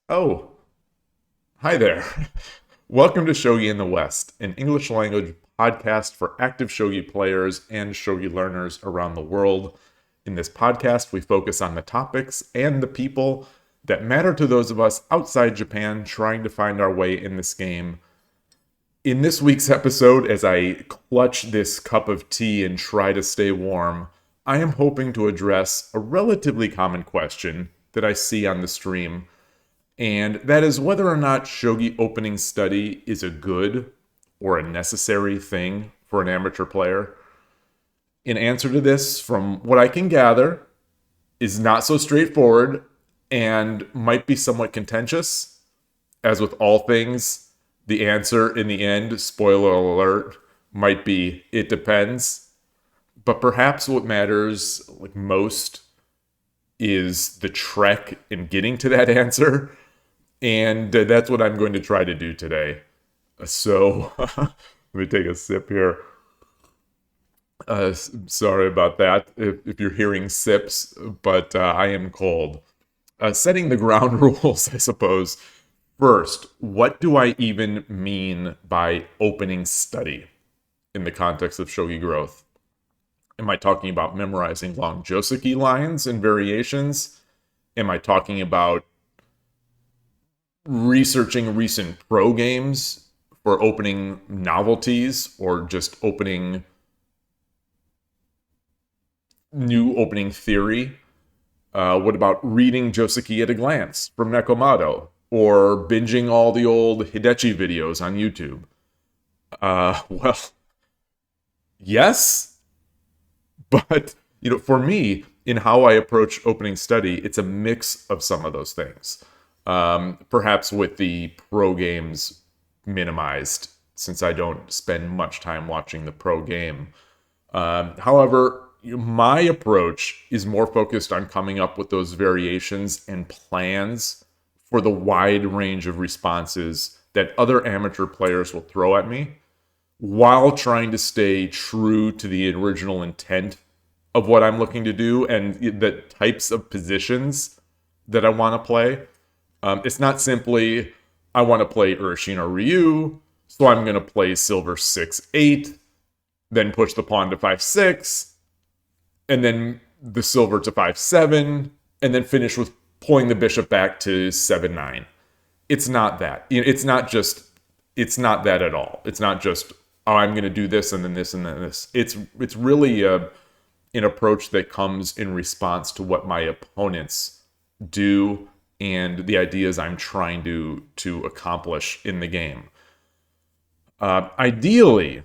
Oh, hi there. Welcome to Shogi in the West, an English language podcast for active shogi players and shogi learners around the world. In this podcast, we focus on the topics and the people that matter to those of us outside Japan trying to find our way in this game. In this week's episode, as I clutch this cup of tea and try to stay warm, I am hoping to address a relatively common question that I see on the stream, and that is whether or not shogi opening study is a good or a necessary thing for an amateur player. In answer to this, from what I can gather, is not so straightforward and might be somewhat contentious. As with all things, the answer in the end, spoiler alert, might be it depends. But perhaps what matters most is the trek in getting to that answer. And that's what I'm going to try to do today. So let me take a sip here. Sorry about that if you're hearing sips, but I am cold. Setting the ground rules, I suppose. First, what do I even mean by opening study in the context of shogi growth? Am I talking about memorizing long joseki lines and variations? Am I talking about researching recent pro games for opening novelties or just opening new opening theory? What about reading Joseki at a glance from Nekomato or binging all the old Hidechi videos on YouTube? Well, yes, but for me, in how I approach opening study, it's a mix of some of those things. Perhaps with the pro games minimized, since I don't spend much time watching the pro game. However, my approach is more focused on coming up with those variations and plans for the wide range of responses that other amateur players will throw at me, while trying to stay true to the original intent of what I'm looking to do and the types of positions that I want to play. It's not simply, I want to play Urshin or Ryu, so I'm going to play silver 6-8, then push the pawn to 5-6, and then the silver to 5-7, and then finish with pulling the bishop back to 7-9. It's not that. It's not that at all. It's not just, oh, I'm going to do this and then this and then this. It's really an approach that comes in response to what my opponents do and the ideas I'm trying to accomplish in the game. Ideally,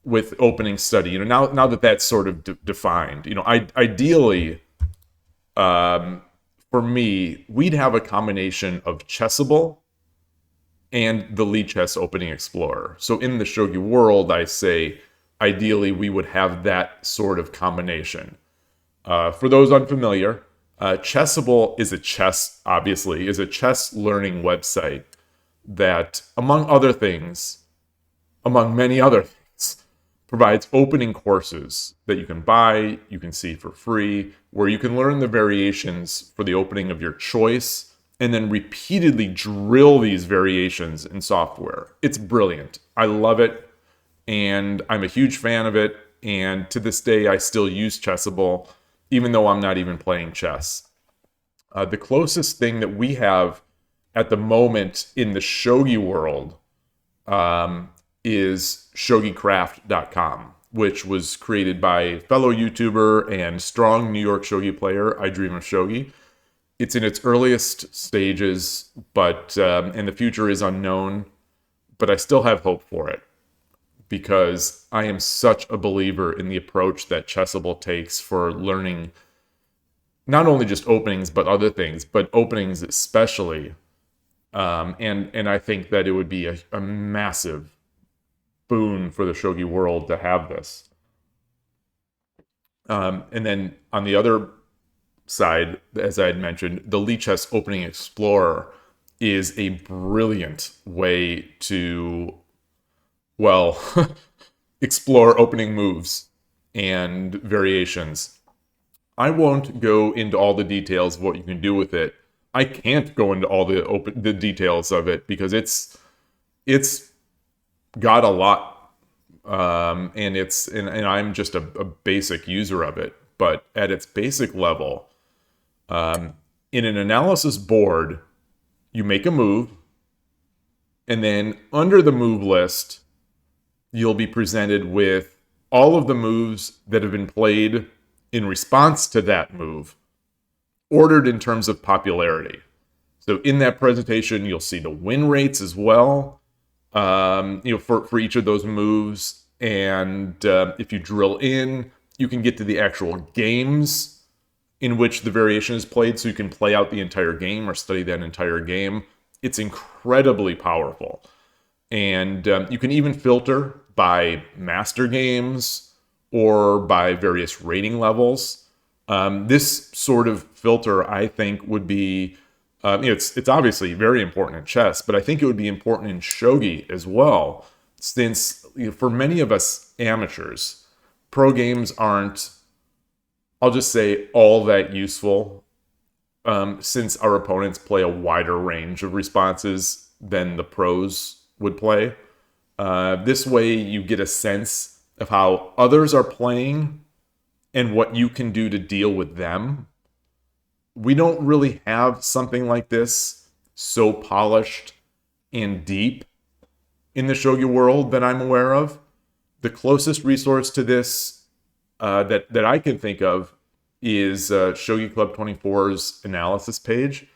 with opening study, now that that's sort of defined, ideally, for me, we'd have a combination of Chessable and the Lichess Opening Explorer. So in the shogi world, I say, ideally, we would have that sort of combination. For those unfamiliar, Chessable is a chess learning website that, among many other things, provides opening courses that you can buy, you can see for free, where you can learn the variations for the opening of your choice, and then repeatedly drill these variations in software. It's brilliant. I love it, and I'm a huge fan of it, and to this day, I still use Chessable, even though I'm not even playing chess. The closest thing that we have at the moment in the shogi world is shogicraft.com, which was created by fellow YouTuber and strong New York shogi player, I Dream of Shogi. It's in its earliest stages, but and the future is unknown, but I still have hope for it, because I am such a believer in the approach that Chessable takes for learning not only just openings, but other things, but openings especially. And I think that it would be a massive boon for the shogi world to have this. And then on the other side, as I had mentioned, the Lichess Opening Explorer is a brilliant way to, well, explore opening moves and variations. I won't go into all the details of what you can do with it. I can't go into all the details of it because it's got a lot, and I'm just a basic user of it. But at its basic level, in an analysis board, you make a move, and then under the move list, you'll be presented with all of the moves that have been played in response to that move, ordered in terms of popularity. So in that presentation, you'll see the win rates as well, for each of those moves. And if you drill in, you can get to the actual games in which the variation is played, so you can play out the entire game or study that entire game. It's incredibly powerful. And you can even filter by master games or by various rating levels. This sort of filter, I think, would be, it's obviously very important in chess, but I think it would be important in shogi as well, since for many of us amateurs, pro games aren't, I'll just say, all that useful, since our opponents play a wider range of responses than the pros would play. This way you get a sense of how others are playing and what you can do to deal with them. We don't really have something like this so polished and deep in the shogi world that I'm aware of. The closest resource to this that I can think of is Shogi Club 24's analysis page,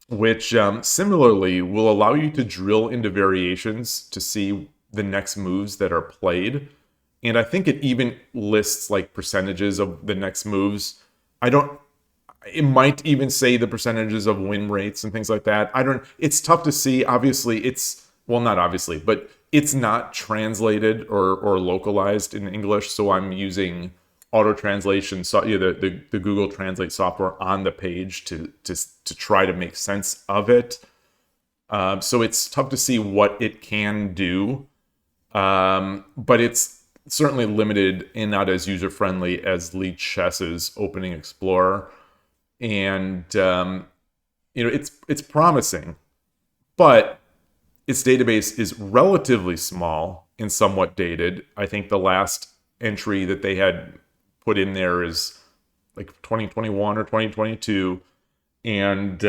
which similarly will allow you to drill into variations to see the next moves that are played. And I think it even lists like percentages of the next moves. It might even say the percentages of win rates and things like that. It's tough to see. Obviously, not obviously, but it's not translated or localized in English. So I'm using auto translation, the Google Translate software on the page to try to make sense of it. So it's tough to see what it can do, but it's certainly limited and not as user friendly as Lichess's Opening Explorer, and it's promising, but its database is relatively small and somewhat dated. I think the last entry that they had put in there is like 2021 or 2022, and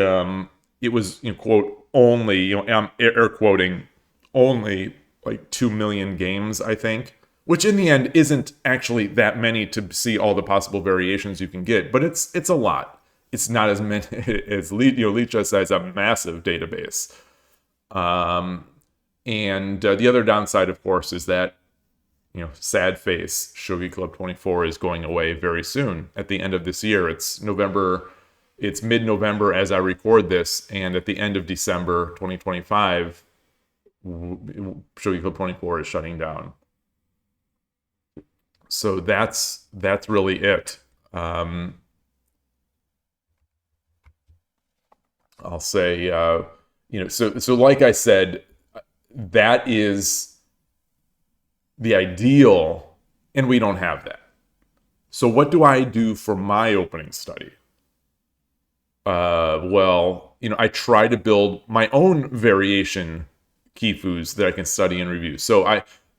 it was, quote, only, I'm air quoting, only like 2 million games, I think, which in the end isn't actually that many to see all the possible variations you can get, but it's a lot. It's not as many as Lichess has a massive database. And the other downside, of course, is that, sad face, Shogi Club 24 is going away very soon at the end of this year. It's mid-November as I record this, and at the end of December 2025, Shogi Club 24 is shutting down. So that's really it. I'll say, so like I said, that is the ideal, and we don't have that. So what do I do for my opening study? I try to build my own variation Kifus that I can study and review. So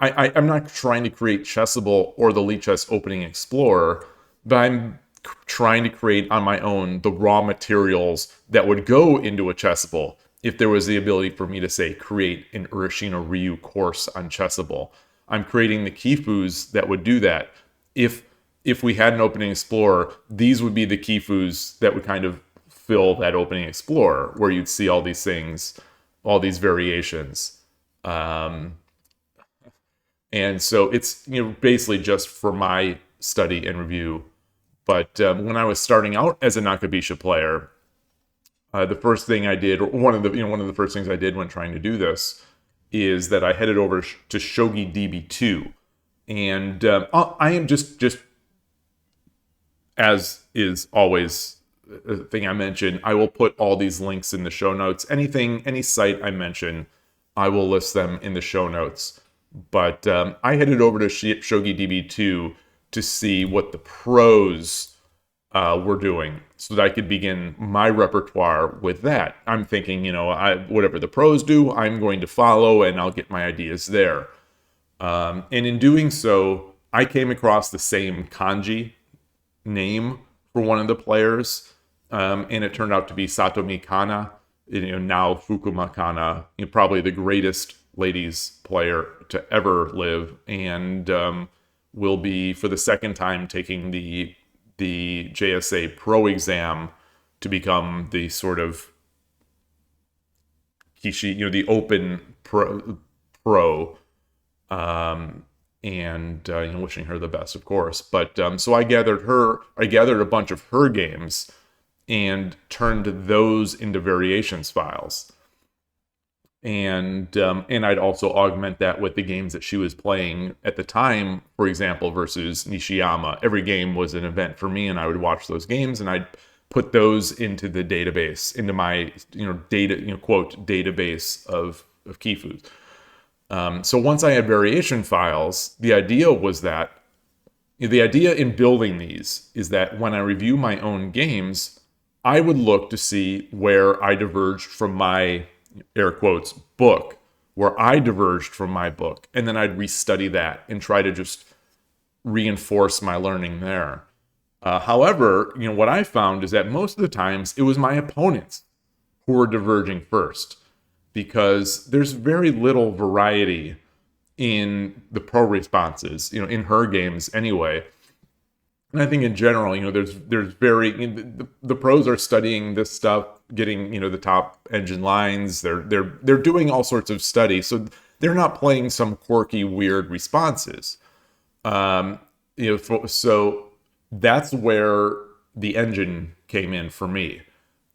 I'm not trying to create Chessable or the Lichess Opening Explorer, but I'm trying to create on my own the raw materials that would go into a Chessable if there was the ability for me to, say, create an Urashima Ryu course on Chessable. I'm creating the Kifus that would do that. If we had an Opening Explorer, these would be the Kifus that would kind of fill that Opening Explorer, where you'd see all these things, all these variations. And so it's basically just for my study and review. But when I was starting out as a Nakabisha player, the first thing I did, or one of the first things I did when trying to do this, is that I headed over to Shogi DB2, and I am just as is always a thing I mention, I will put all these links in the show notes. Any site I mention, I will list them in the show notes. But I headed over to Shogi DB2 to see what the pros were doing. so that I could begin my repertoire with that. I'm thinking, whatever the pros do, I'm going to follow, and I'll get my ideas there. And in doing so, I came across the same kanji name for one of the players, and it turned out to be Satomi Kana, now Fukuma Kana, probably the greatest ladies player to ever live, and will be for the second time taking the JSA Pro exam to become the sort of Kishi, the Open Pro. And wishing her the best, of course. But so I gathered a bunch of her games and turned those into variations files. And I'd also augment that with the games that she was playing at the time, for example, versus Nishiyama. Every game was an event for me, and I would watch those games, and I'd put those into the database, into my quote database of Kifus. So once I had variation files, the idea in building these is that when I review my own games, I would look to see where I diverged from my, air quotes, book, where I diverged from my book, and then I'd restudy that and try to just reinforce my learning there. However, what I found is that most of the times it was my opponents who were diverging first, because there's very little variety in the pro responses, in her games anyway. And I think in general, there's the pros are studying this stuff, getting, the top engine lines. They're doing all sorts of study, so they're not playing some quirky, weird responses. So that's where the engine came in for me.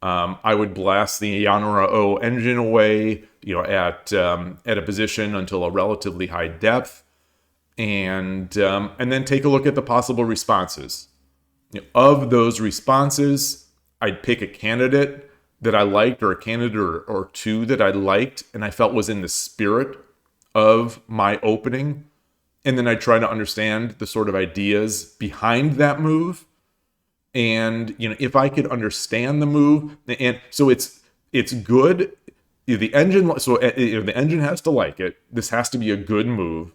I would blast the Yanura O engine away, at a position until a relatively high depth, and then take a look at the possible responses. Of those responses, I'd pick a candidate that I liked, or a candidate or two that I liked, and I felt was in the spirit of my opening, and then I'd try to understand the sort of ideas behind that move. And if I could understand the move, and so it's good. The engine the engine has to like it. This has to be a good move,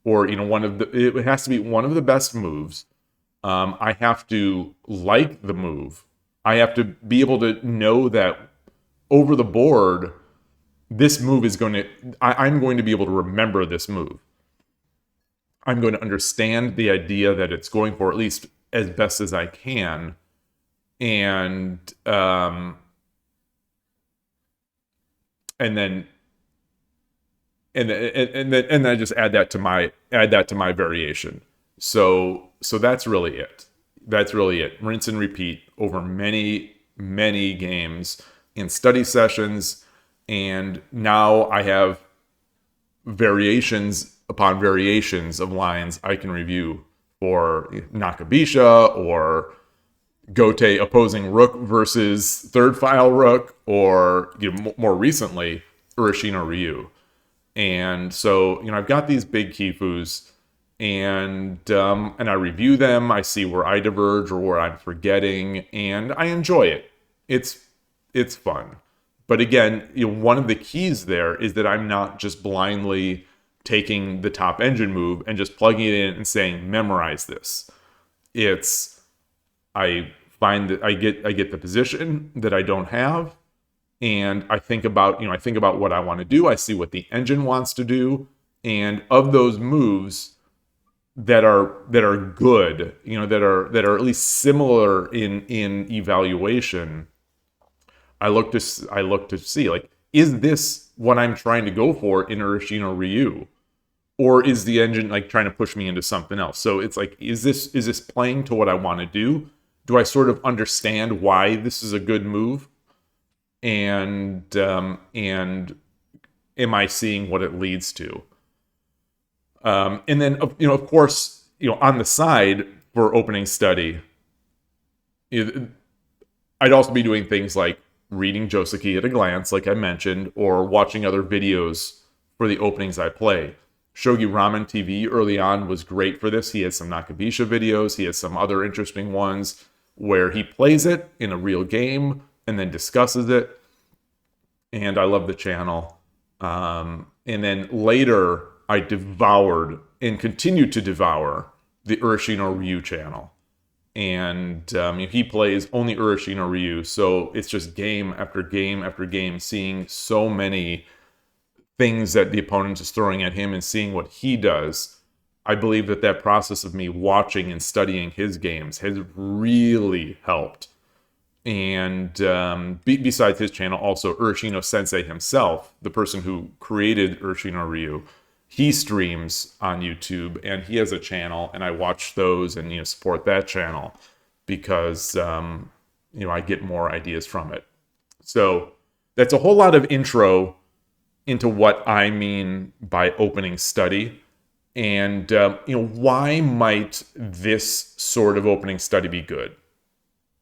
or it has to be one of the best moves. I have to like the move. I have to be able to know that over the board, this move is I'm going to be able to remember this move. I'm going to understand the idea that it's going for, at least as best as I can, and then I just add that to my variation. So that's really it. Rinse and repeat over many games in study sessions, and now I have variations upon variations of lines I can review for Nakabisha, or Gote opposing rook versus third file rook, or more recently Urashino Ryu. And so I've got these big Kifus, and I review them. I see where I diverge or where I'm forgetting, and I enjoy it. It's fun. But again, one of the keys there is that I'm not just blindly taking the top engine move and just plugging it in and saying, memorize this. I find that I get the position that I don't have, and I think about what I want to do. I see what the engine wants to do, and of those moves that are good, that are at least similar in evaluation, I look to see, like, is this what I'm trying to go for in Urashino Ryu? Or is the engine trying to push me into something else? So it's like, is this playing to what I want to do? Do I sort of understand why this is a good move? And am I seeing what it leads to? And then of course, on the side for opening study, I'd also be doing things like reading Joseki at a glance, like I mentioned, or watching other videos for the openings I play. Shogi Ramen TV early on was great for this. He has some Nakabisha videos. He has some other interesting ones. where he plays it in a real game and then discusses it. And I love the channel. And then later, I devoured and continued to devour the Urashino Ryu channel. And he plays only Urashino Ryu, so it's just game after game after game, seeing so many things that the opponent is throwing at him and seeing what he does. I believe that process of me watching and studying his games has really helped. And besides his channel, also Urashino Sensei himself, the person who created Urashino Ryu, he streams on YouTube and he has a channel, and I watch those and support that channel because I get more ideas from it. So that's a whole lot of intro into what I mean by opening study, and why might this sort of opening study be good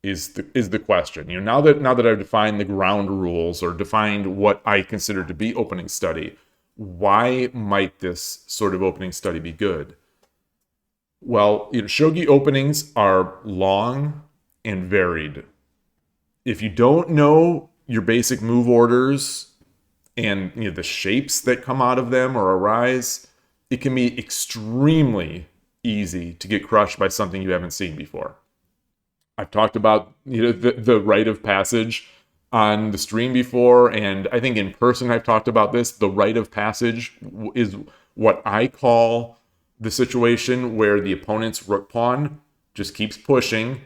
is the question. Now that I've defined the ground rules or defined what I consider to be opening study, why might this sort of opening study be good? Well, shogi openings are long and varied. If you don't know your basic move orders and the shapes that come out of them or arise, it can be extremely easy to get crushed by something you haven't seen before. I've talked about the rite of passage on the stream before, and I think in person I've talked about this. The rite of passage is what I call the situation where the opponent's rook pawn just keeps pushing,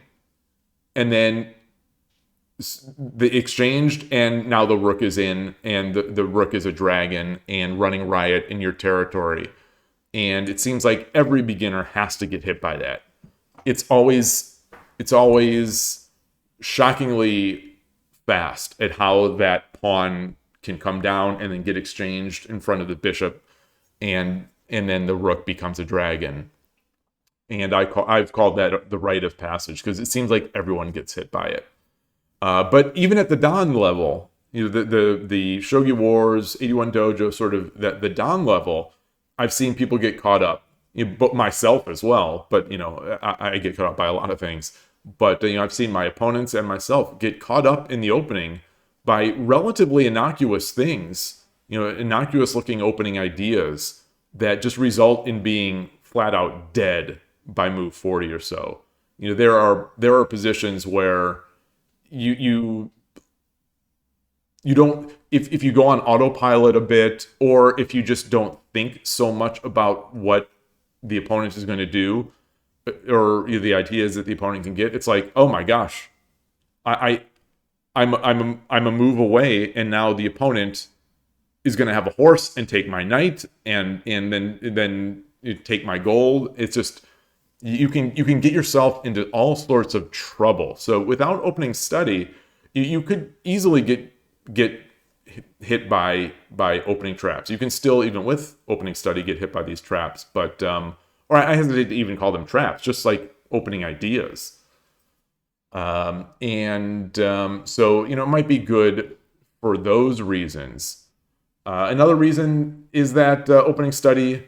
and then the exchanged, and now the rook is in, and the rook is a dragon and running riot in your territory. And it seems like every beginner has to get hit by that. It's always shockingly fast at how that pawn can come down and then get exchanged in front of the bishop, and then the rook becomes a dragon. And I've called that the rite of passage because it seems like everyone gets hit by it. But even at the Dan level, the Shogi Wars, 81 Dojo, sort of the Dan level, I've seen people get caught up, but myself as well. But I get caught up by a lot of things. But I've seen my opponents and myself get caught up in the opening by relatively innocuous things, innocuous looking opening ideas that just result in being flat out dead by move 40 or so. There are positions where you don't, if you go on autopilot a bit, or if you just don't think so much about what the opponent is going to do, or the ideas that the opponent can get, it's like, oh my gosh, I'm a move away, and now the opponent is going to have a horse and take my knight, and then take my gold. It's just you can get yourself into all sorts of trouble. So without opening study, you could easily get hit by opening traps. You can still, even with opening study, get hit by these traps, but or I hesitate to even call them traps, just like opening ideas. So it might be good for those reasons. Another reason is that opening study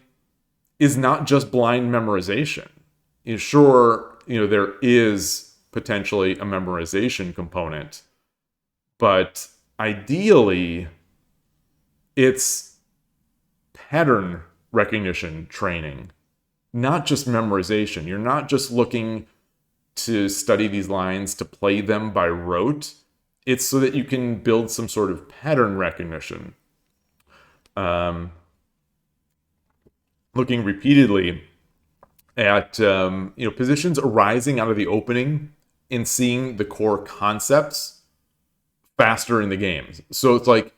is not just blind memorization. Sure, there is potentially a memorization component, but ideally, it's pattern recognition training, not just memorization. You're not just looking to study these lines to play them by rote. It's so that you can build some sort of pattern recognition. Looking repeatedly at positions arising out of the opening and seeing the core concepts faster in the games. So it's like,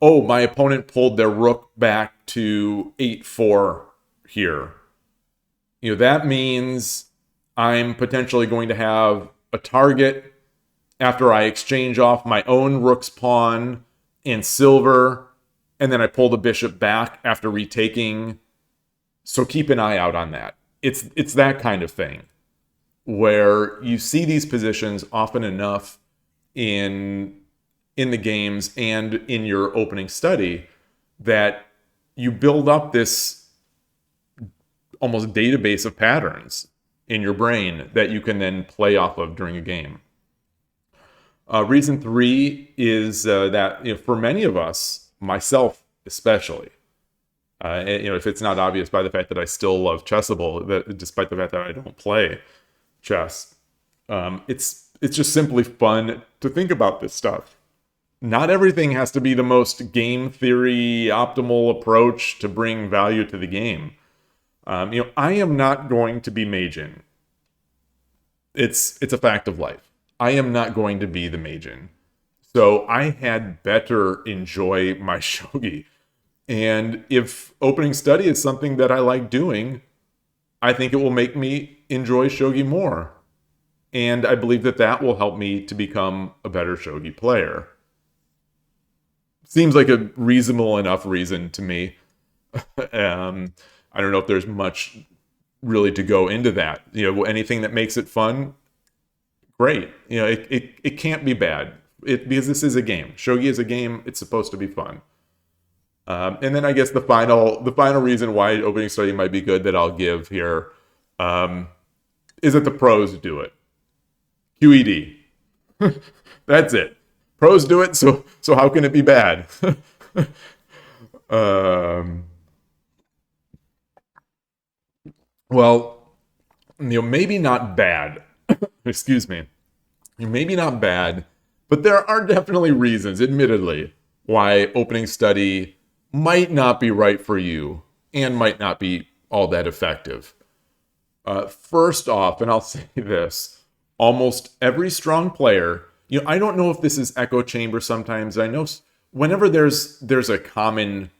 oh, my opponent pulled their rook back to 8-4 here. That means I'm potentially going to have a target after I exchange off my own rook's pawn and silver, and then I pull the bishop back after retaking. So keep an eye out on that. It's that kind of thing where you see these positions often enough in the games and in your opening study that you build up this almost database of patterns. in your brain that you can then play off of during a game. Reason three is that for many of us, myself especially, if it's not obvious by the fact that I still love Chessable, that despite the fact that I don't play chess, it's just simply fun to think about this stuff. Not everything has to be the most game theory optimal approach to bring value to the game. I am not going to be Meijin. It's a fact of life. I am not going to be the Meijin. So I had better enjoy my shogi. And if opening study is something that I like doing, I think it will make me enjoy shogi more. And I believe that that will help me to become a better shogi player. Seems like a reasonable enough reason to me. I don't know if there's much really to go into that. Anything that makes it fun, great. It can't be bad. Because this is a game. Shogi is a game. It's supposed to be fun. And then I guess the final reason why opening study might be good that I'll give here is that the pros do it. QED. That's it. Pros do it, so how can it be bad? Well, maybe not bad. Excuse me. Maybe not bad, but there are definitely reasons, admittedly, why opening study might not be right for you and might not be all that effective. First off, and I'll say this, almost every strong player, I don't know if this is echo chamber sometimes. I know whenever there's a common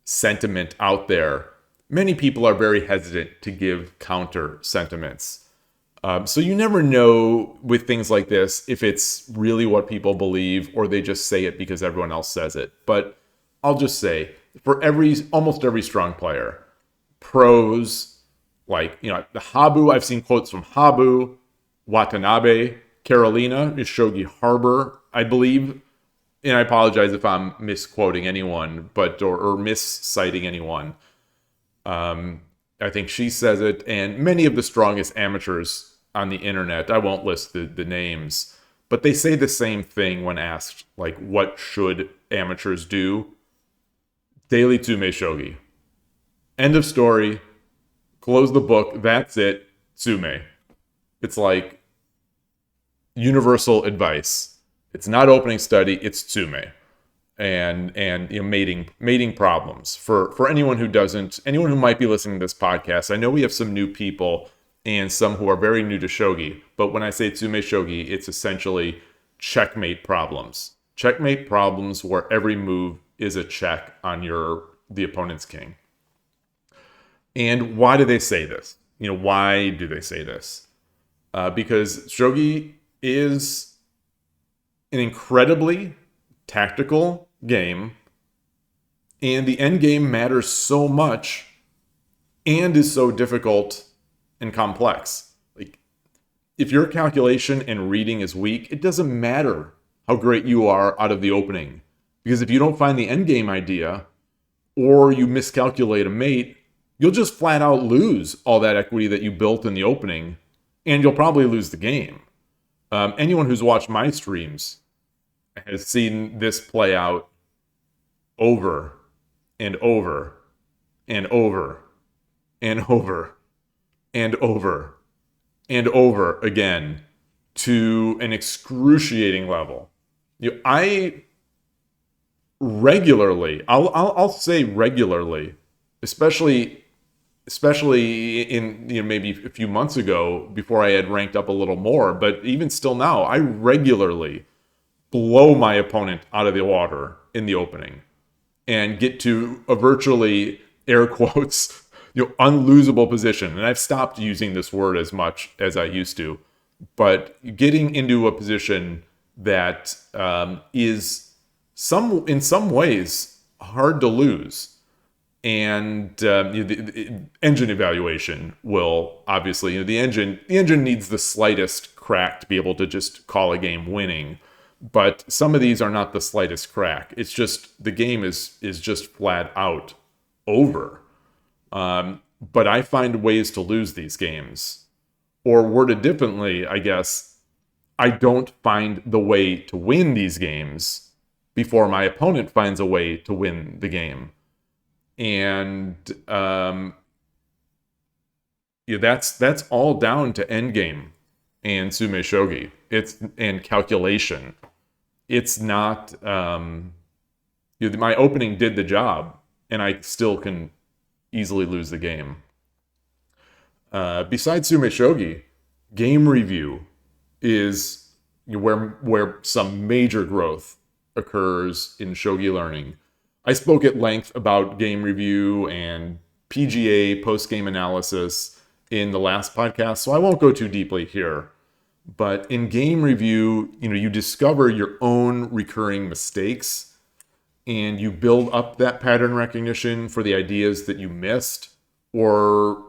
sentiment out there, many people are very hesitant to give counter sentiments. So you never know with things like this if it's really what people believe or they just say it because everyone else says it. But I'll just say, for almost every strong player, pros, like, the Habu, I've seen quotes from Habu, Watanabe, Carolina, is Shogi Harbor, I believe. And I apologize if I'm misquoting anyone, or misciting anyone. I think she says it, and many of the strongest amateurs on the internet, I won't list the names, but they say the same thing when asked, like, what should amateurs do? Daily Tsume Shogi. End of story. Close the book. That's it. Tsume. It's like universal advice. It's not opening study. It's Tsume. And mating problems for anyone who might be listening to this podcast. I know we have some new people and some who are very new to shogi, but when I say Tsume Shogi, it's essentially checkmate problems. Checkmate problems where every move is a check on the opponent's king. And why do they say this? Why do they say this? Because shogi is an incredibly tactical game, and the end game matters so much and is so difficult and complex. Like, if your calculation and reading is weak, it doesn't matter how great you are out of the opening, because if you don't find the end game idea or you miscalculate a mate, you'll just flat out lose all that equity that you built in the opening, and you'll probably lose the game. Anyone who's watched my streams has seen this play out over and over and over and over and over and over again to an excruciating level. I regularly, I'll say regularly, especially in maybe a few months ago before I had ranked up a little more, but even still now, I regularly blow my opponent out of the water in the opening and get to a virtually, air quotes, unlosable position. And I've stopped using this word as much as I used to, but getting into a position that is in some ways hard to lose. And the engine evaluation will obviously, the engine needs the slightest crack to be able to just call a game winning. But some of these are not the slightest crack. It's just the game is just flat out over. But I find ways to lose these games. Or worded differently, I guess, I don't find the way to win these games before my opponent finds a way to win the game. And that's all down to endgame and sume shogi. It's and calculation. It's not my opening did the job, and I still can easily lose the game. Besides sume shogi, game review is where some major growth occurs in shogi learning. I spoke at length about game review and PGA post-game analysis in the last podcast, so I won't go too deeply here. But in game review, you discover your own recurring mistakes, and you build up that pattern recognition for the ideas that you missed, or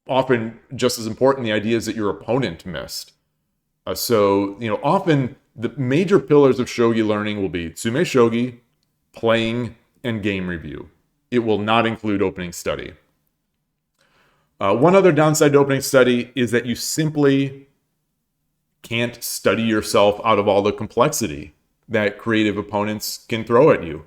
often just as important, the ideas that your opponent missed. So often the major pillars of shogi learning will be sume shogi, playing, and game review. It will not include opening study. One other downside to opening study is that you simply can't study yourself out of all the complexity that creative opponents can throw at you.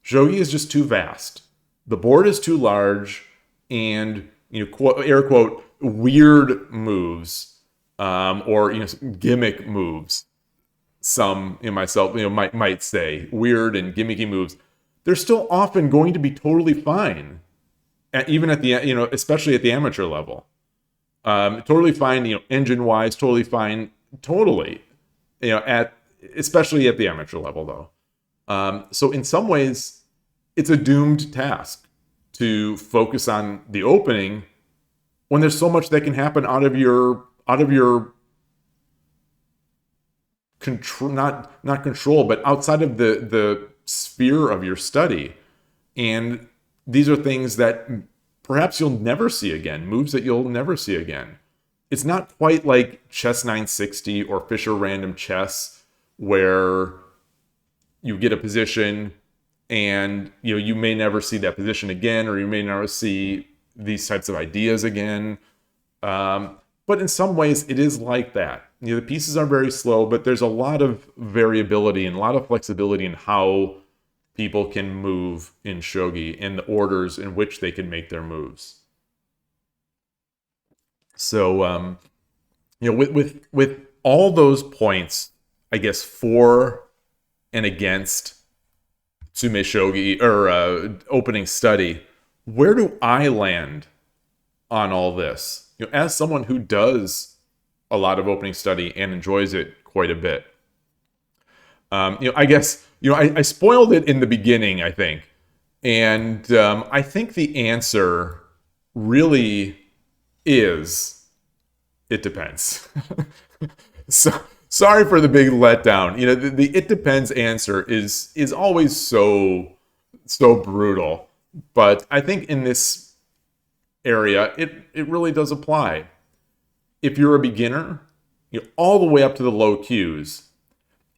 Shogi is just too vast. The board is too large, and quote, air quote, weird moves or gimmick moves. Some in myself might say weird and gimmicky moves. They're still often going to be totally fine, even at the especially at the amateur level. Totally fine, engine wise, totally fine, totally, especially at the amateur level though. So in some ways, it's a doomed task to focus on the opening when there's so much that can happen out of your control, not control, but outside of the sphere of your study. And these are things that perhaps you'll never see again, moves that you'll never see again. It's not quite like Chess 960 or Fisher Random Chess, where you get a position and you may never see that position again, or you may never see these types of ideas again. But in some ways, it is like that. The pieces are very slow, but there's a lot of variability and a lot of flexibility in how people can move in shogi and the orders in which they can make their moves. So, with all those points, I guess, for and against sume shogi or opening study, where do I land on all this? As someone who does a lot of opening study and enjoys it quite a bit. I guess, I spoiled it in the beginning, I think. And I think the answer really is, it depends. So sorry for the big letdown. The it depends answer is always so brutal. But I think in this area, it really does apply. If you're a beginner, all the way up to the low cues,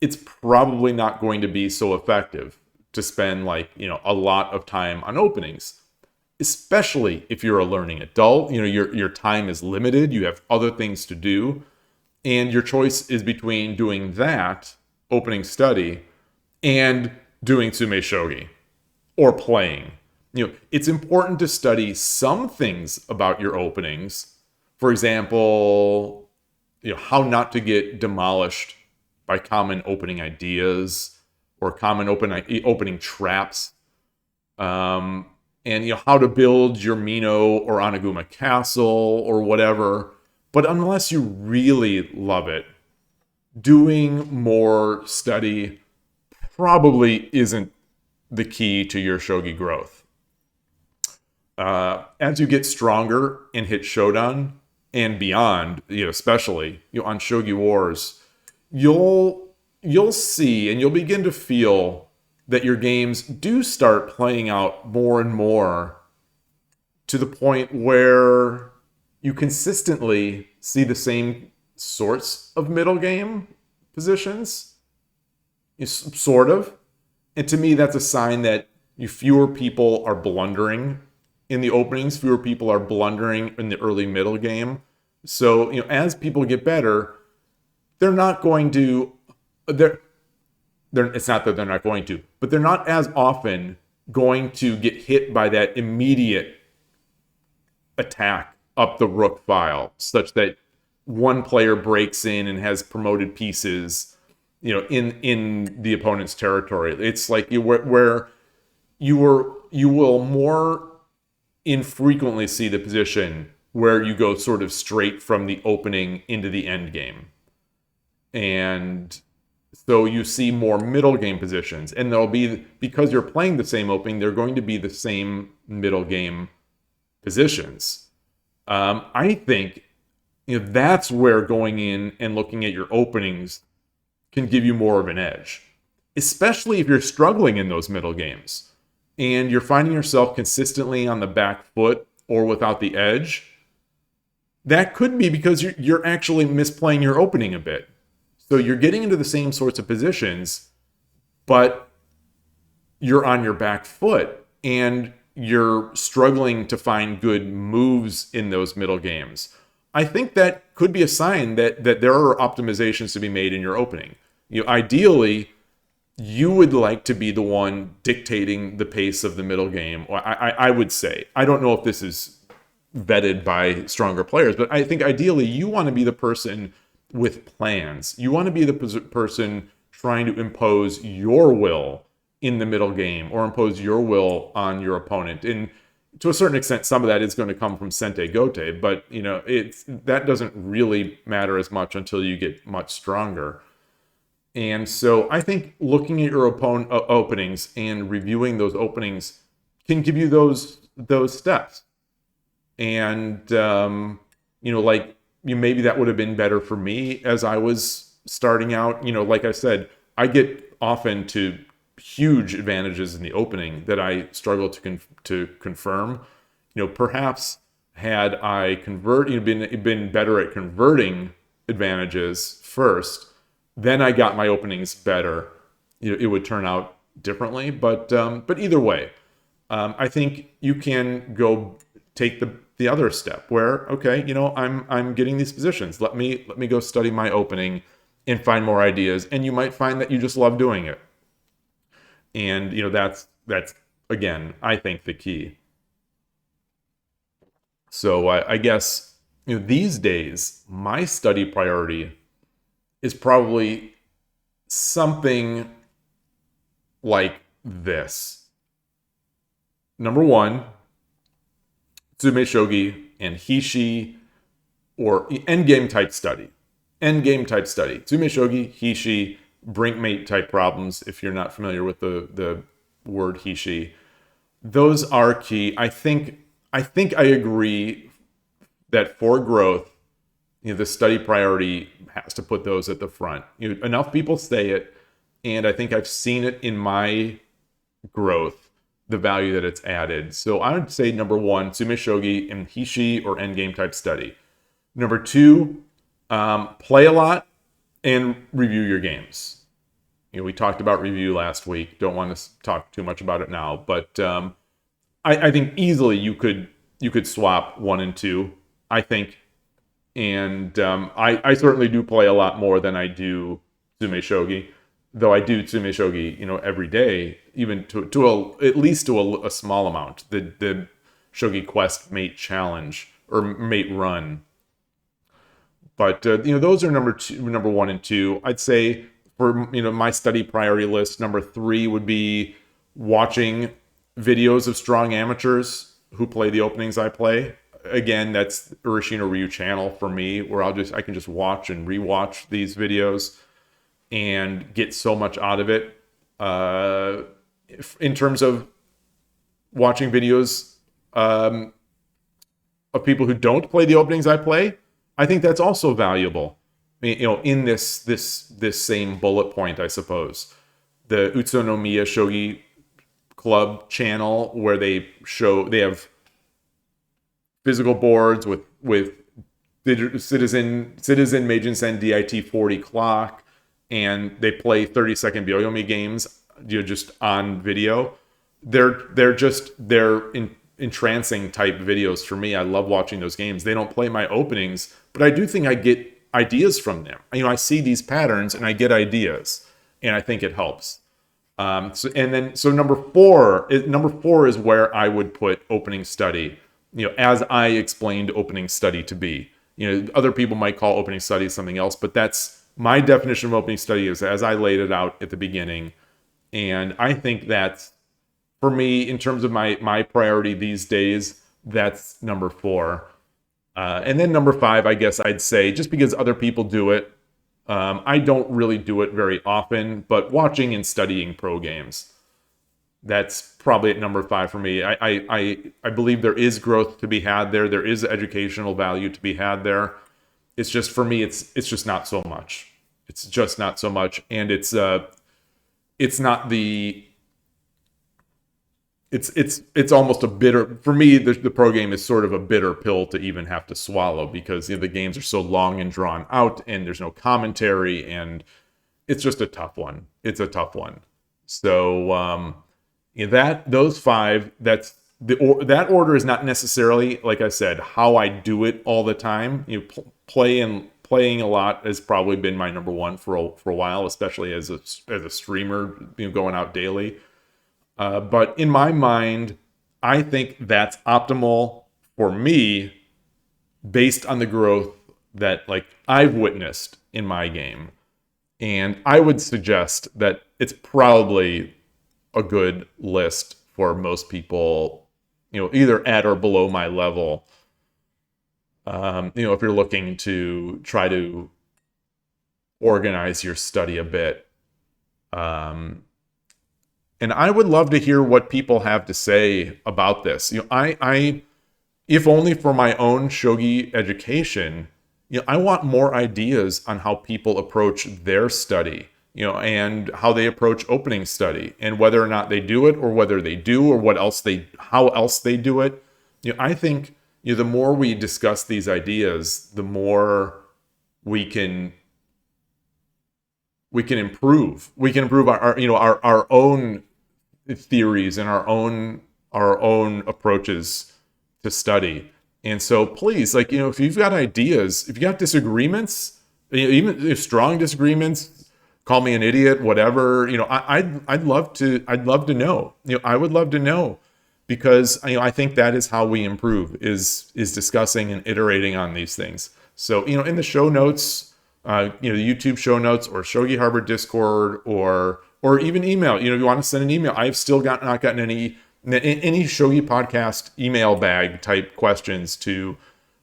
it's probably not going to be so effective to spend a lot of time on openings, especially if you're a learning adult. Your time is limited, you have other things to do, and your choice is between doing that, opening study, and doing sume shogi or playing. It's important to study some things about your openings. For example, how not to get demolished by common opening ideas or common opening traps, and how to build your Mino or Anaguma castle or whatever. But unless you really love it, doing more study probably isn't the key to your shogi growth. As you get stronger and hit Shodan and beyond, especially on Shogi Wars, you'll see and you'll begin to feel that your games do start playing out more and more to the point where you consistently see the same sorts of middle game positions, sort of. And to me, that's a sign that fewer people are blundering in the openings, fewer people are blundering in the early middle game. So, as people get better, they're not going to, it's not that they're not going to, but they're not as often going to get hit by that immediate attack up the rook file, such that one player breaks in and has promoted pieces, in the opponent's territory. It's like where you will more infrequently see the position where you go sort of straight from the opening into the end game. And so you see more middle game positions, and there'll be, because you're playing the same opening, they're going to be the same middle game positions. I think that's where going in and looking at your openings can give you more of an edge, especially if you're struggling in those middle games and you're finding yourself consistently on the back foot or without the edge. That could be because you're actually misplaying your opening a bit. So you're getting into the same sorts of positions, but you're on your back foot and you're struggling to find good moves in those middle games. I think that could be a sign that there are optimizations to be made in your opening. Ideally, you would like to be the one dictating the pace of the middle game. I would say. I don't know if this is vetted by stronger players, but I think ideally you want to be the person with plans. You want to be the person trying to impose your will in the middle game or impose your will on your opponent. And to a certain extent, some of that is going to come from Sente Gote, but that doesn't really matter as much until you get much stronger. And so I think looking at your opponent openings and reviewing those openings can give you those steps. And maybe that would have been better for me as I was starting out. Like I said, I get often to huge advantages in the opening that I struggle to confirm. Perhaps had I been better at converting advantages first, then I got my openings better. It would turn out differently. But either way, I think you can go take the other step where, okay, I'm getting these positions. Let me go study my opening and find more ideas. And you might find that you just love doing it. And that's again, I think, the key. So I guess these days my study priority is probably something like this. Number one, Tsume Shogi and Hishi, or endgame type study. Endgame type study. Tsume Shogi, Hishi, brinkmate type problems, if you're not familiar with the word Hishi. Those are key. I think I agree that for growth, the study priority has to put those at the front. Enough people say it, and I think I've seen it in my growth, the value that it's added. So I would say number one, Tsume Shogi and Hishi or endgame type study. Number two, play a lot and review your games. We talked about review last week. Don't want to talk too much about it now, but I think easily you could swap 1 and 2. I think, and I certainly do play a lot more than I do Tsume Shogi, though I do Tsume Shogi every day, even at least to a small amount. The Shogi Quest Mate Challenge or Mate Run. But those are number 1 and 2. I'd say for my study priority list, number 3 would be watching videos of strong amateurs who play the openings I play. Again, that's Urashino Ryu channel for me, where I can just watch and rewatch these videos and get so much out of it. In terms of watching videos of people who don't play the openings I play, I think that's also valuable. In this same bullet point, I suppose. The Utsunomiya Shogi Club channel, where they have physical boards with Citizen Meijin-sen DIT 40 clock, and they play 30-second Byoyomi games just on video. They're entrancing type videos for me. I love watching those games. They don't play my openings, but I do think I get ideas from them. I see these patterns and I get ideas, and I think it helps. So number four is where I would put opening study, as I explained opening study to be. Other people might call opening study something else, but that's my definition of opening study is as I laid it out at the beginning. And I think that's, for me, in terms of my priority these days, that's number four. And then number five, I guess I'd say, just because other people do it, I don't really do it very often, but watching and studying pro games, that's probably at number five for me. I believe there is growth to be had there. There is educational value to be had there. It's just, for me, it's just not so much. It's just not so much. And it's not the... It's almost a bitter, for me, the pro game is sort of a bitter pill to even have to swallow, because the games are so long and drawn out and there's no commentary, and it's just a tough one. It's a tough one. So those five, that order is not necessarily, like I said, how I do it all the time. Playing a lot has probably been my number one for a while, especially as a streamer, going out daily. But in my mind, I think that's optimal for me based on the growth that I've witnessed in my game. And I would suggest that it's probably a good list for most people, either at or below my level. If you're looking to try to organize your study a bit. And I would love to hear what people have to say about this. I if only for my own shogi education, I want more ideas on how people approach their study, and how they approach opening study, and whether or not they do it, or whether they do, or how else they do it. I think the more we discuss these ideas, the more we can improve. We can improve our own theories and our own approaches to study. And so please, if you've got ideas, if you got disagreements, even if strong disagreements, call me an idiot, whatever, I'd love to know. I would love to know, because I think that is how we improve, is discussing and iterating on these things. So in the show notes, the YouTube show notes, or Shogi Harbor Discord, or even email. If you want to send an email, I've still not gotten any Shogi podcast email bag type questions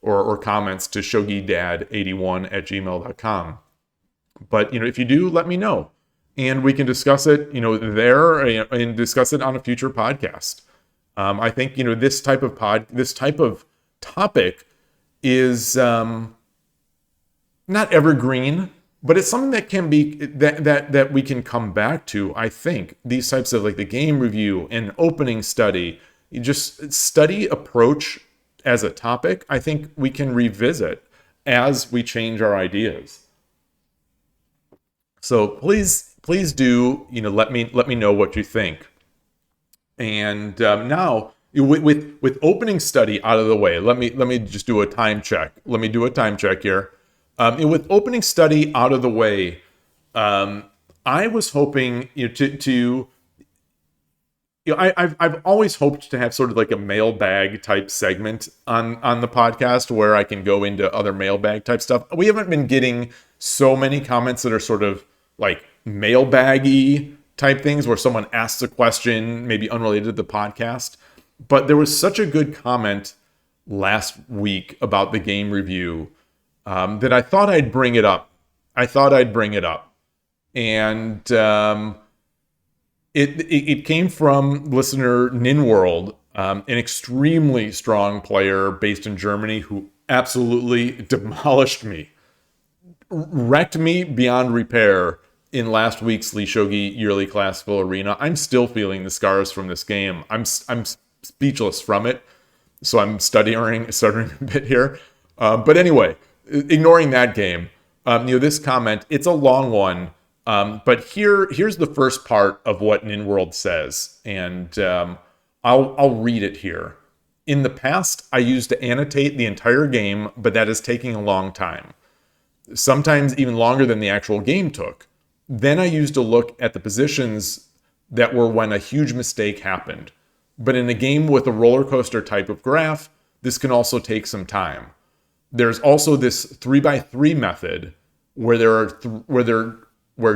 or comments to shogidad81@gmail.com. But if you do, let me know, and we can discuss it there, and discuss it on a future podcast. I think this type of topic is not evergreen, but it's something that can be that we can come back to. I think these types of the game review and opening study, you just study approach as a topic. I think we can revisit as we change our ideas. So please do let me know what you think. And now with opening study out of the way, let me just do a time check. Let me do a time check here. With opening study out of the way, I was hoping I've always hoped to have sort of a mailbag type segment on the podcast, where I can go into other mailbag type stuff. We haven't been getting so many comments that are sort of mailbaggy type things, where someone asks a question maybe unrelated to the podcast. But there was such a good comment last week about the game review, that I thought I'd bring it up. And it came from listener Ninworld, an extremely strong player based in Germany, who absolutely demolished me, wrecked me beyond repair in last week's Lee Shogi Yearly Classical Arena. I'm still feeling the scars from this game. I'm speechless from it, so I'm stuttering a bit here. But anyway, ignoring that game, this comment, it's a long one, but here's the first part of what Ninworld says, and I'll read it here. In the past, I used to annotate the entire game, but that is taking a long time. Sometimes even longer than the actual game took. Then I used to look at the positions that were when a huge mistake happened. But in a game with a roller coaster type of graph, this can also take some time. There's also this 3x3 method where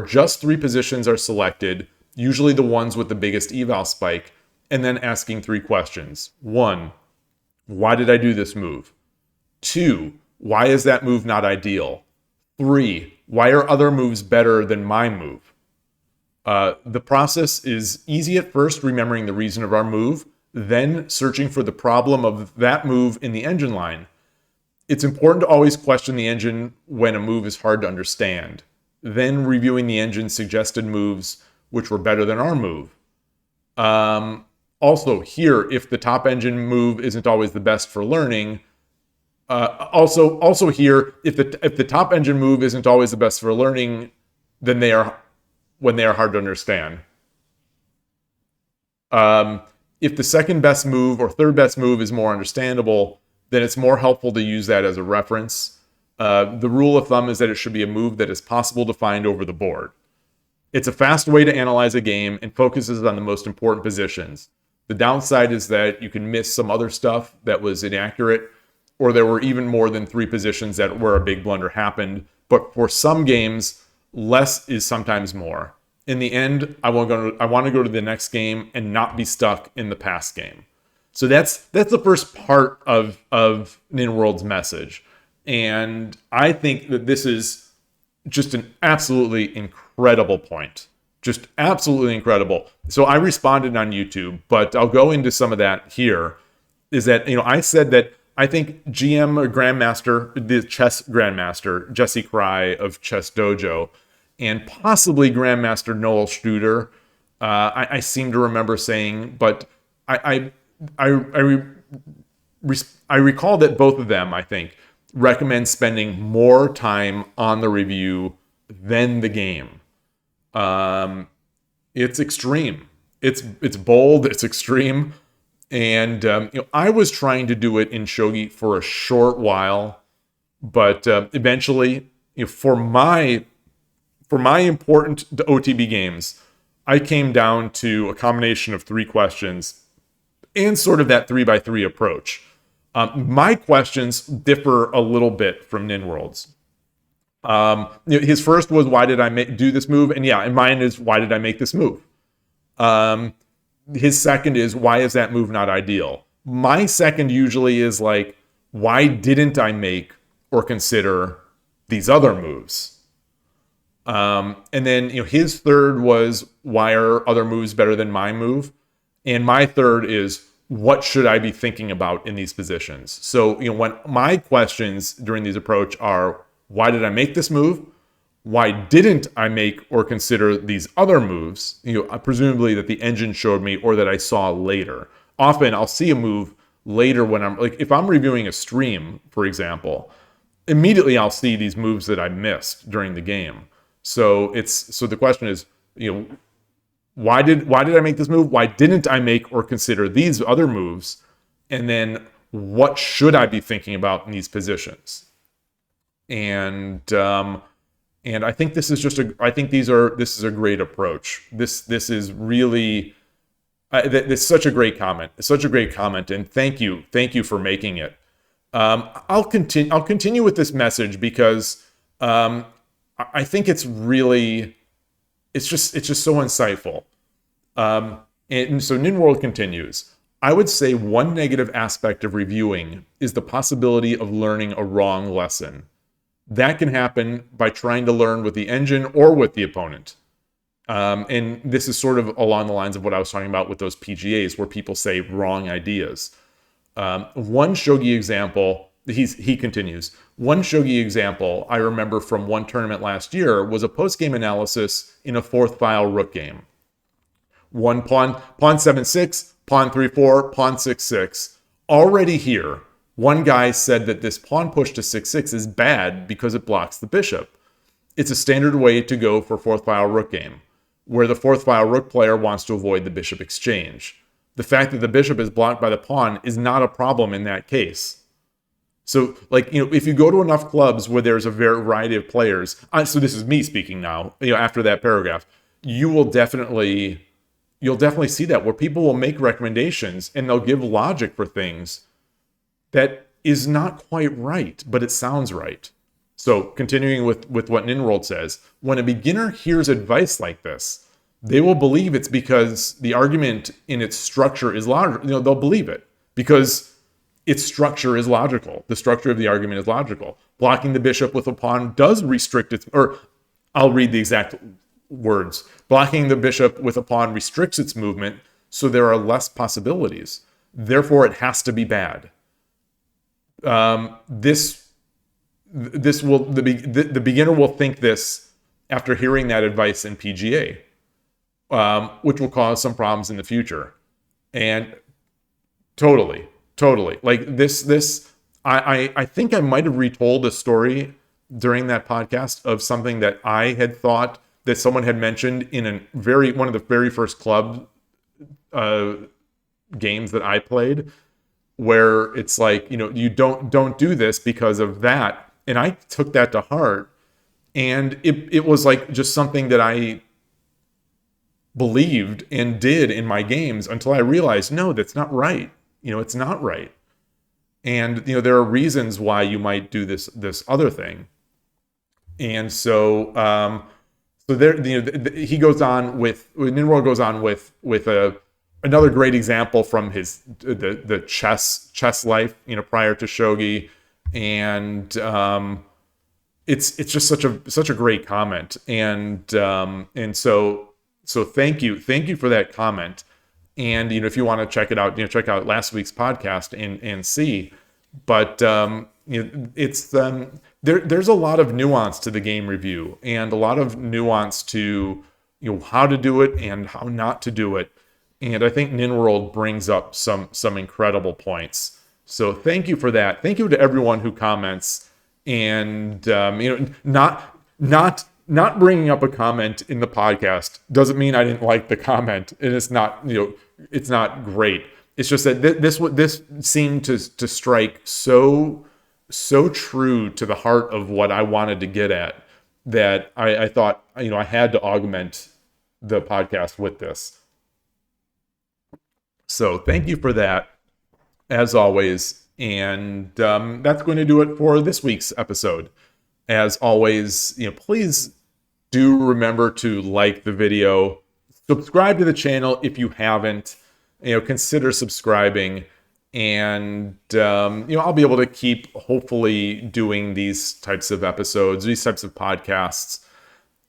just 3 positions are selected, usually the ones with the biggest eval spike, and then asking 3 questions. 1, why did I do this move? 2, why is that move not ideal? 3, why are other moves better than my move? The process is easy at first, remembering the reason of our move, then searching for the problem of that move in the engine line. It's important to always question the engine when a move is hard to understand, then reviewing the engine's suggested moves which were better than our move. Also here, if the top engine move isn't always the best for learning, also here, if the top engine move isn't always the best for learning, then when they are hard to understand. If the second best move or third best move is more understandable, then it's more helpful to use that as a reference. The rule of thumb is that it should be a move that is possible to find over the board. It's a fast way to analyze a game and focuses on the most important positions. The downside is that you can miss some other stuff that was inaccurate, or there were even more than 3 positions where a big blunder happened. But for some games, less is sometimes more. In the end, I want to go to the next game and not be stuck in the past game. So that's the first part of Ninworld's message. And I think that this is just an absolutely incredible point. Just absolutely incredible. So I responded on YouTube, but I'll go into some of that here. Is that, I said that I think GM or Grandmaster, the chess Grandmaster, Jesse Cry of Chess Dojo, and possibly Grandmaster Noel Studer, I seem to remember saying, but I recall that both of them, I think, recommend spending more time on the review than the game. It's extreme. It's bold. It's extreme. And I was trying to do it in Shogi for a short while, but eventually, for my important OTB games, I came down to a combination of 3 questions and sort of that 3x3 approach. My questions differ a little bit from Ninworld's. His first was, why did I do this move? And mine is, why did I make this move? His second is, why is that move not ideal? My second usually is like, why didn't I make or consider these other moves? And then, his third was, why are other moves better than my move? And my third is, what should I be thinking about in these positions? So, when my questions during these approach are, why did I make this move? Why didn't I make or consider these other moves? Presumably that the engine showed me or that I saw later. Often I'll see a move later when I'm like, if I'm reviewing a stream, for example, immediately I'll see these moves that I missed during the game. So the question is, why did I make this move? Why didn't I make or consider these other moves? And then what should I be thinking about in these positions? And I think this is this is a great approach. This is really, it's such a great comment. It's such a great comment, and thank you for making it. I'll continue with this message because I think it's really, it's just so insightful. And so Ninworld continues. I would say one negative aspect of reviewing is the possibility of learning a wrong lesson. That can happen by trying to learn with the engine or with the opponent. And this is sort of along the lines of what I was talking about with those PGAs, where people say wrong ideas. One Shogi example, he continues, one Shogi example I remember from one tournament last year was a post-game analysis in a 4th file rook game. One pawn 7-6, pawn 3-4, pawn 6-6. Already here, one guy said that this pawn push to 6-6 is bad because it blocks the bishop. It's a standard way to go for 4th file rook game, where the 4th file rook player wants to avoid the bishop exchange. The fact that the bishop is blocked by the pawn is not a problem in that case. So, like, if you go to enough clubs where there's a variety of players, so this is me speaking now, after that paragraph, you'll definitely see that, where people will make recommendations and they'll give logic for things that is not quite right, but it sounds right. So continuing with what Ninrold says, when a beginner hears advice like this, they will believe it's because the argument in its structure is logical. They'll believe it because its structure is logical. The structure of the argument is logical. Blocking the bishop with a pawn does restrict its, or I'll read the exact words. Blocking the bishop with a pawn restricts its movement, so there are less possibilities. Therefore, it has to be bad. The beginner will think this after hearing that advice in PGA, which will cause some problems in the future. And totally. Like this, I think I might have retold a story during that podcast of something that I had thought that someone had mentioned in one of the very first club games that I played, where it's like, you don't do this because of that. And I took that to heart. And it was like just something that I believed and did in my games until I realized, no, that's not right. It's not right. And, there are reasons why you might do this other thing. And so, there, he goes on Ninrold goes on with another great example from the chess life, prior to shogi, and it's just such a great comment, and so thank you for that comment, and if you want to check it out, check out last week's podcast and see, but it's there's a lot of nuance to the game review and a lot of nuance to how to do it and how not to do it. And I think Ninrold brings up some incredible points. So thank you for that. Thank you to everyone who comments. And not bringing up a comment in the podcast doesn't mean I didn't like the comment, and it's not it's not great. It's just that this seemed to strike so true to the heart of what I wanted to get at, that I thought I had to augment the podcast with this. So thank you for that, as always. And that's going to do it for this week's episode. As always, please do remember to like the video, subscribe to the channel if you haven't, consider subscribing, and I'll be able to keep hopefully doing these types of episodes, these types of podcasts.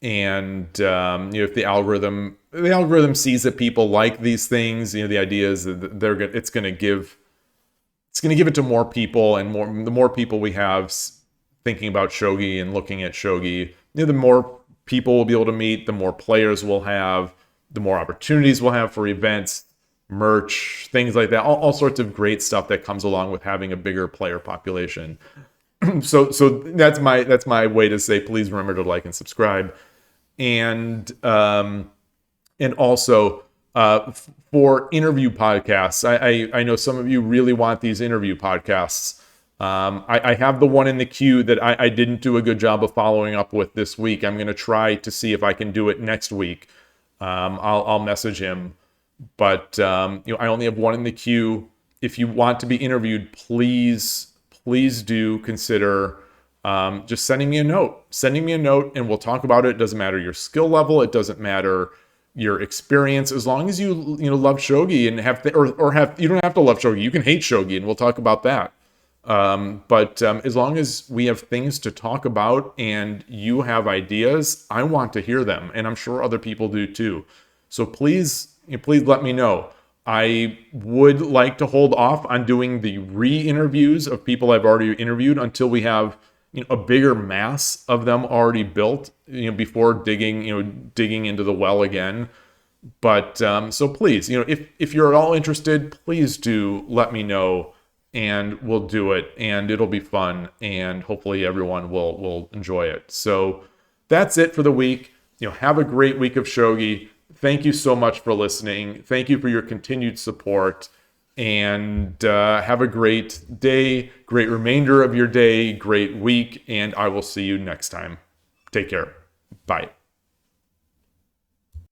And if the algorithm sees that people like these things, the idea is that it's going to give it to more people, and the more people we have thinking about shogi and looking at shogi, the more people we'll be able to meet, the more players we'll have, the more opportunities we'll have for events, merch, things like that, all sorts of great stuff that comes along with having a bigger player population. so that's my way to say, please remember to like and subscribe. And also for interview podcasts, I know some of you really want these interview podcasts. I have the one in the queue that I didn't do a good job of following up with this week. I'm going to try to see if I can do it next week. I'll message him, but I only have one in the queue. If you want to be interviewed, please do consider just sending me a note, and we'll talk about it. It doesn't matter your skill level. It doesn't matter your experience, as long as you love shogi and you don't have to love shogi. You can hate shogi, and we'll talk about that. But as long as we have things to talk about and you have ideas, I want to hear them, and I'm sure other people do too. So please let me know. I would like to hold off on doing the re-interviews of people I've already interviewed until we have a bigger mass of them already built, before digging into the well again. But so please, if you're at all interested, please do let me know, and we'll do it, and it'll be fun, and hopefully everyone will enjoy it. So that's it for the week. Have a great week of shogi. Thank you so much for listening. Thank you for your continued support. And have a great day, great remainder of your day, great week. And I will see you next time. Take care. Bye.